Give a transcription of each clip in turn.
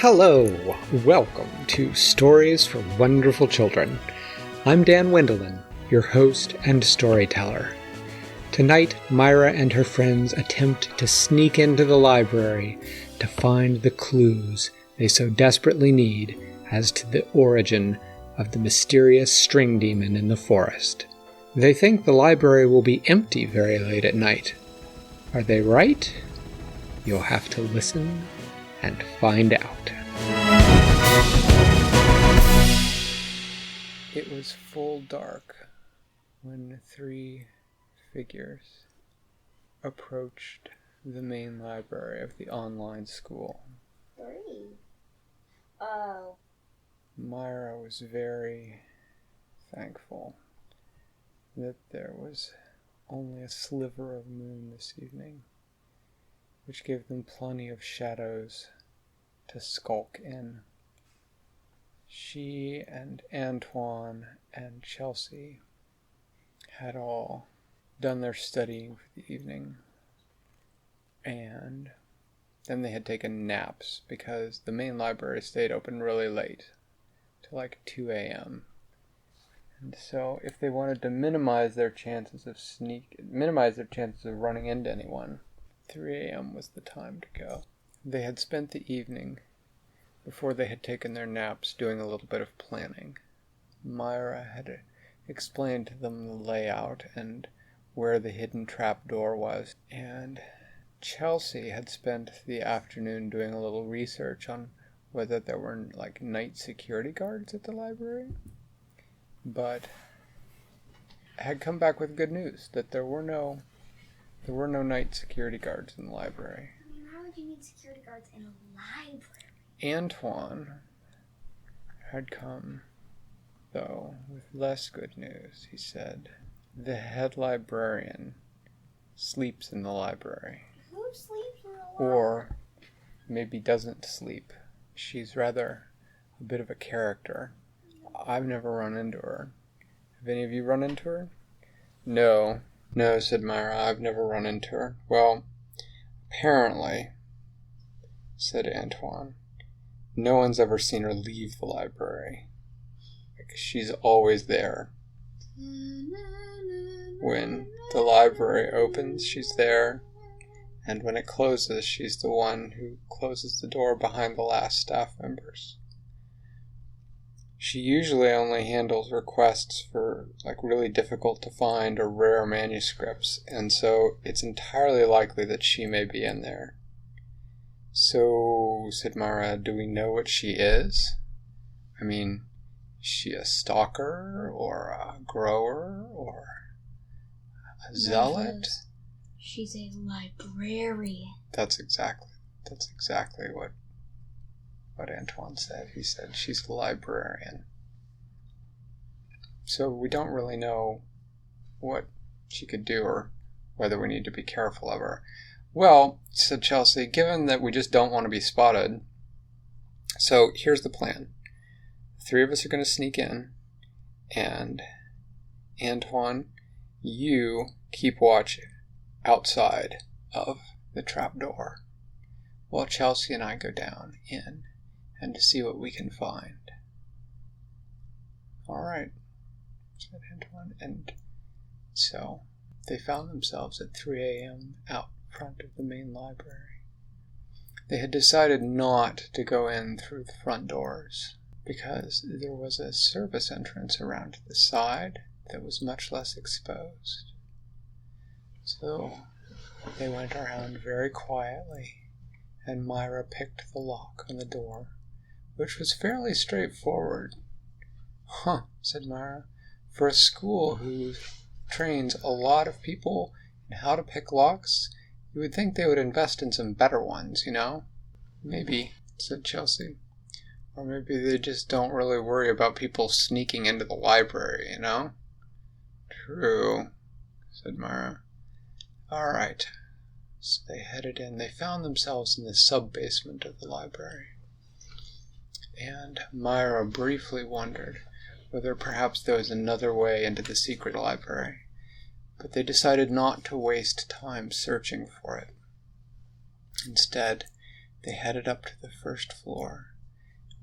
Hello! Welcome to Stories for Wonderful Children. I'm Dan Wendelin, your host and storyteller. Tonight, Myra and her friends attempt to sneak into the library to find the clues they so desperately need as to the origin of the mysterious string demon in the forest. They think the library will be empty very late at night. Are they right? You'll have to listen and find out. It was full dark when three figures approached the main library of the online school. Three? Oh. Myra was very thankful that there was only a sliver of moon this evening, which gave them plenty of shadows to skulk in. She and Antoine and Chelsea had all done their studying for the evening, and then they had taken naps because the main library stayed open really late, till like 2 a.m. And so if they wanted to minimize their chances of running into anyone, 3 a.m. was the time to go. They had spent the evening, before they had taken their naps, doing a little bit of planning. Myra had explained to them the layout and where the hidden trapdoor was, and Chelsea had spent the afternoon doing a little research on whether there were night security guards at the library, but had come back with good news that there were no night security guards in the library. I mean, why would you need security guards in a library? Antoine had come, though, with less good news. He said, the head librarian sleeps in the library. Who sleeps in the library? Or maybe doesn't sleep. She's rather a bit of a character. I've never run into her. Have any of you run into her? No, said Myra, I've never run into her. Well, apparently, said Antoine, no one's ever seen her leave the library. She's always there. When the library opens, she's there, and when it closes, she's the one who closes the door behind the last staff members. She usually only handles requests for really difficult to find or rare manuscripts, and so it's entirely likely that she may be in there. So, said Myra, do we know what she is? I mean, is she a stalker or a grower or a zealot? She's a librarian. That's exactly what Antoine said. He said she's a librarian. So we don't really know what she could do or whether we need to be careful of her. Well, said Chelsea, given that we just don't want to be spotted, so here's the plan. The three of us are going to sneak in, and Antoine, you keep watch outside of the trapdoor, while Chelsea and I go down in and to see what we can find. All right, said Antoine, and so they found themselves at 3 a.m. out front of the main library. They had decided not to go in through the front doors because there was a service entrance around to the side that was much less exposed. So they went around very quietly, and Myra picked the lock on the door, which was fairly straightforward. Huh, said Myra, for a school who trains a lot of people in how to pick locks, you would think they would invest in some better ones, you know? Maybe, said Chelsea. Or maybe they just don't really worry about people sneaking into the library, you know? True, said Myra. All right. So they headed in. They found themselves in the sub-basement of the library. And Myra briefly wondered whether perhaps there was another way into the secret library, but they decided not to waste time searching for it. Instead, they headed up to the first floor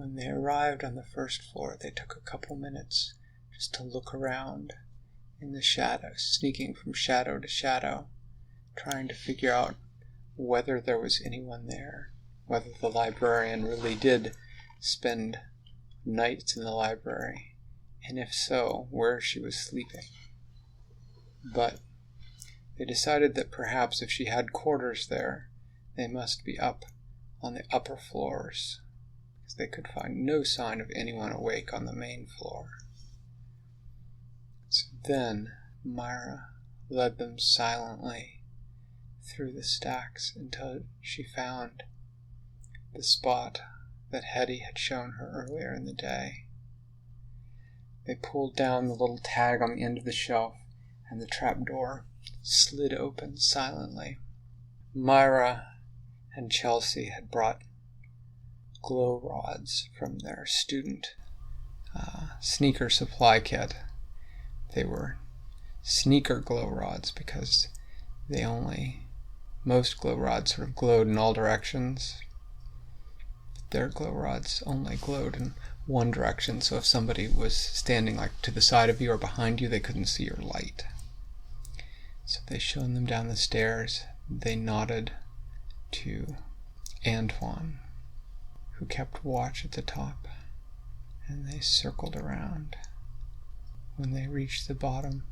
When they arrived on the first floor, they took a couple minutes just to look around in the shadows, sneaking from shadow to shadow, trying to figure out whether there was anyone there, whether the librarian really did spend nights in the library, and if so, where she was sleeping. But they decided that perhaps if she had quarters there, they must be up on the upper floors, because they could find no sign of anyone awake on the main floor. So then Myra led them silently through the stacks until she found the spot that Hetty had shown her earlier in the day. They pulled down the little tag on the end of the shelf, and the trapdoor slid open silently. Myra and Chelsea had brought glow rods from their student sneaker supply kit. They were sneaker glow rods because most glow rods sort of glowed in all directions. Their glow rods only glowed in one direction, so if somebody was standing like to the side of you or behind you, they couldn't see your light. So they shone them down the stairs. They nodded to Antoine, who kept watch at the top, and they circled around. When they reached the bottom,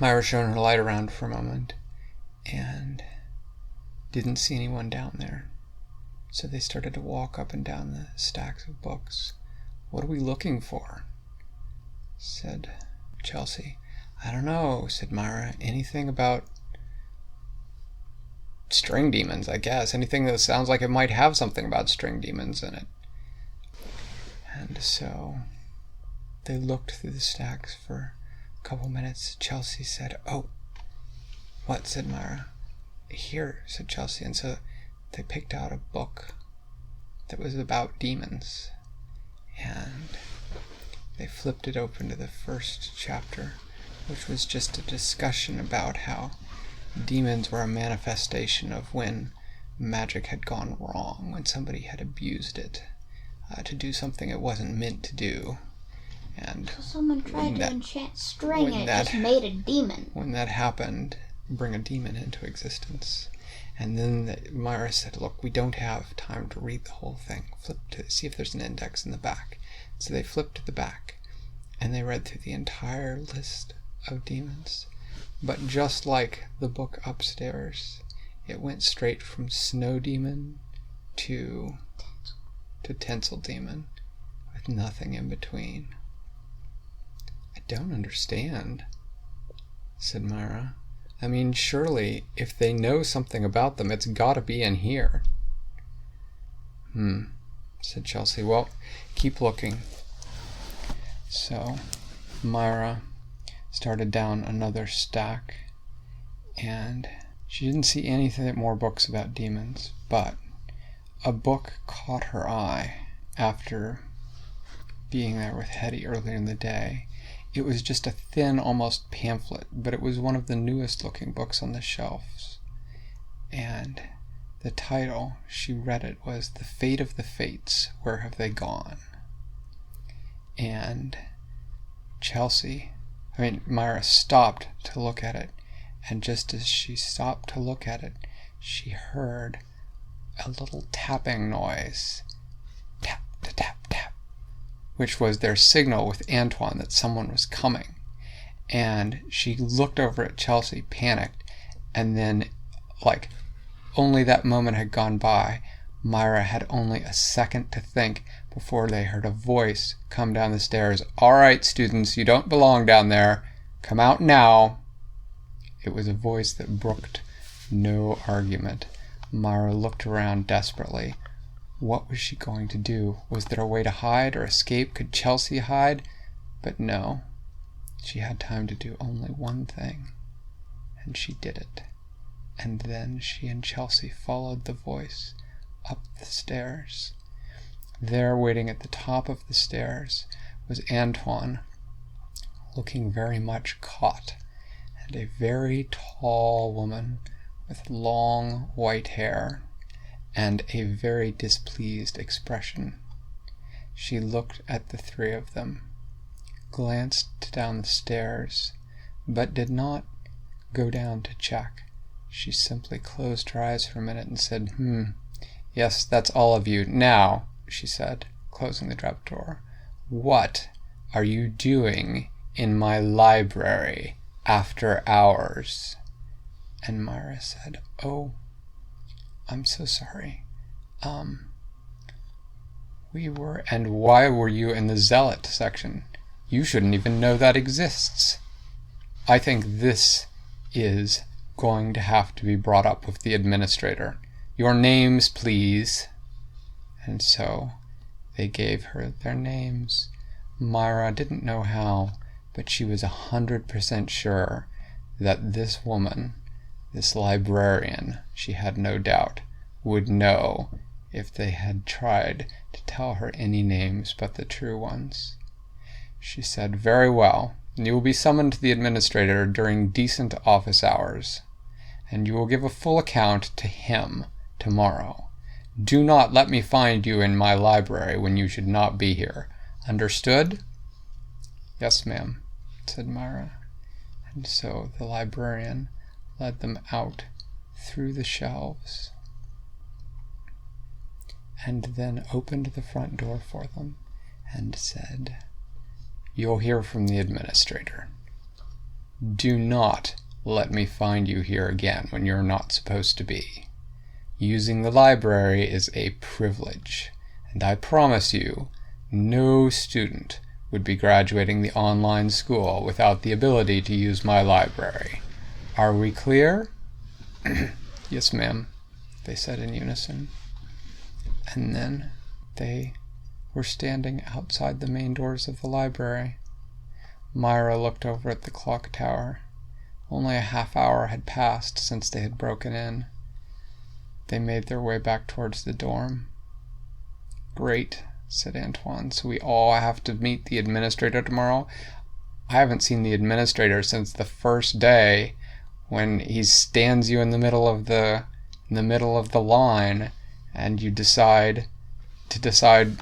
Myra shone her light around for a moment and didn't see anyone down there. So they started to walk up and down the stacks of books. "What are we looking for?" said Chelsea. "I don't know," said Myra. "Anything about string demons, I guess. Anything that sounds like it might have something about string demons in it." And so they looked through the stacks for a couple minutes. Chelsea said, "Oh, what?" said Myra. "Here," said Chelsea. And so they picked out a book that was about demons, and they flipped it open to the first chapter, which was just a discussion about how demons were a manifestation of when magic had gone wrong, when somebody had abused it to do something it wasn't meant to do. And so someone tried to enchant string and it just made a demon. When that happened, bring a demon into existence. And then Myra said, "Look, we don't have time to read the whole thing. Flip to see if there's an index in the back." So they flipped to the back, and they read through the entire list of demons. But just like the book upstairs, it went straight from Snow Demon to Tinsel Demon, with nothing in between. "I don't understand," said Myra. "I mean, surely, if they know something about them, it's gotta be in here." Said Chelsea. "Well, keep looking." So Myra started down another stack, and she didn't see anything more books about demons, but a book caught her eye after being there with Hetty earlier in the day. It was just a thin, almost pamphlet, but it was one of the newest looking books on the shelves. And the title, she read it, was "The Fate of the Fates, Where Have They Gone?" And Myra stopped to look at it, and just as she stopped to look at it, she heard a little tapping noise. Tap, tap, tap, which was their signal with Antoine that someone was coming. And she looked over at Chelsea, panicked, and then, like, only that moment had gone by, Myra had only a second to think before they heard a voice come down the stairs. "All right, students, you don't belong down there. Come out now." It was a voice that brooked no argument. Myra looked around desperately. What was she going to do? Was there a way to hide or escape? Could Chelsea hide? But no. She had time to do only one thing, and she did it. And then she and Chelsea followed the voice up the stairs. There, waiting at the top of the stairs, was Antoine, looking very much caught, and a very tall woman with long white hair and a very displeased expression. She looked at the three of them, glanced down the stairs, but did not go down to check. She simply closed her eyes for a minute and said, Yes, that's all of you. Now, she said, closing the trapdoor, what are you doing in my library after hours? And Myra said, Oh, I'm so sorry. And why were you in the zealot section? You shouldn't even know that exists. I think this is going to have to be brought up with the administrator. Your names, please. And so they gave her their names. Myra didn't know how, but she was 100% sure that this woman, this librarian, she had no doubt, would know if they had tried to tell her any names but the true ones. She said, Very well, you will be summoned to the administrator during decent office hours, and you will give a full account to him tomorrow. Do not let me find you in my library when you should not be here. Understood? Yes, ma'am, said Myra. And so the librarian led them out through the shelves and then opened the front door for them and said, You'll hear from the administrator. Do not let me find you here again when you're not supposed to be. Using the library is a privilege, and I promise you, no student would be graduating the online school without the ability to use my library. Are we clear? Yes, ma'am, they said in unison. And then they were standing outside the main doors of the library. Myra looked over at the clock tower. Only a half hour had passed since they had broken in. They made their way back towards the dorm. Great, said Antoine. So we all have to meet the administrator tomorrow? I haven't seen the administrator since the first day when he stands you in the middle of the line and you decide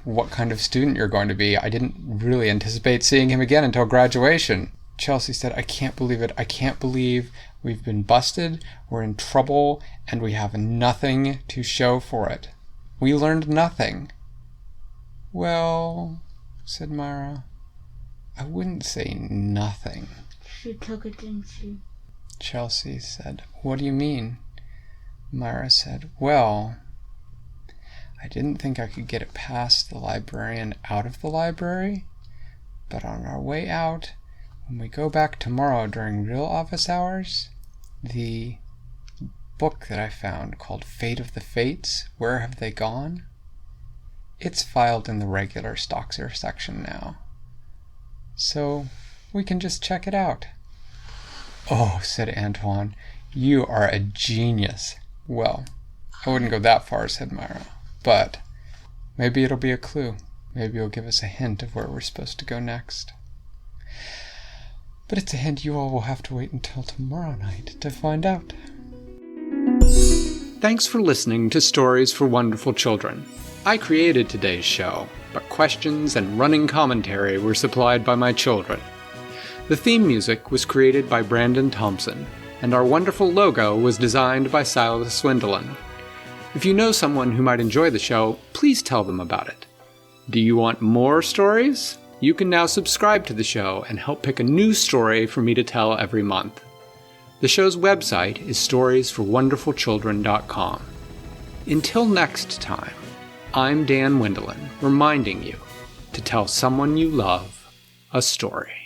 what kind of student you're going to be. I didn't really anticipate seeing him again until graduation. Chelsea said, I can't believe it. I can't believe we've been busted, we're in trouble, and we have nothing to show for it. We learned nothing. Well, said Myra, I wouldn't say nothing. She took it, didn't she? Chelsea said, What do you mean? Myra said, Well, I didn't think I could get it past the librarian out of the library, but on our way out, when we go back tomorrow during real office hours, the book that I found called Fate of the Fates, Where Have They Gone? It's filed in the regular Stoxer section now. So we can just check it out. Oh, said Antoine, you are a genius. Well, I wouldn't go that far, said Myra, but maybe it'll be a clue. Maybe it'll give us a hint of where we're supposed to go next. But it's a hint you all will have to wait until tomorrow night to find out. Thanks for listening to Stories for Wonderful Children. I created today's show, but questions and running commentary were supplied by my children. The theme music was created by Brandon Thompson, and our wonderful logo was designed by Silas Swindlin. If you know someone who might enjoy the show, please tell them about it. Do you want more stories? You can now subscribe to the show and help pick a new story for me to tell every month. The show's website is storiesforwonderfulchildren.com. Until next time, I'm Dan Wendelin, reminding you to tell someone you love a story.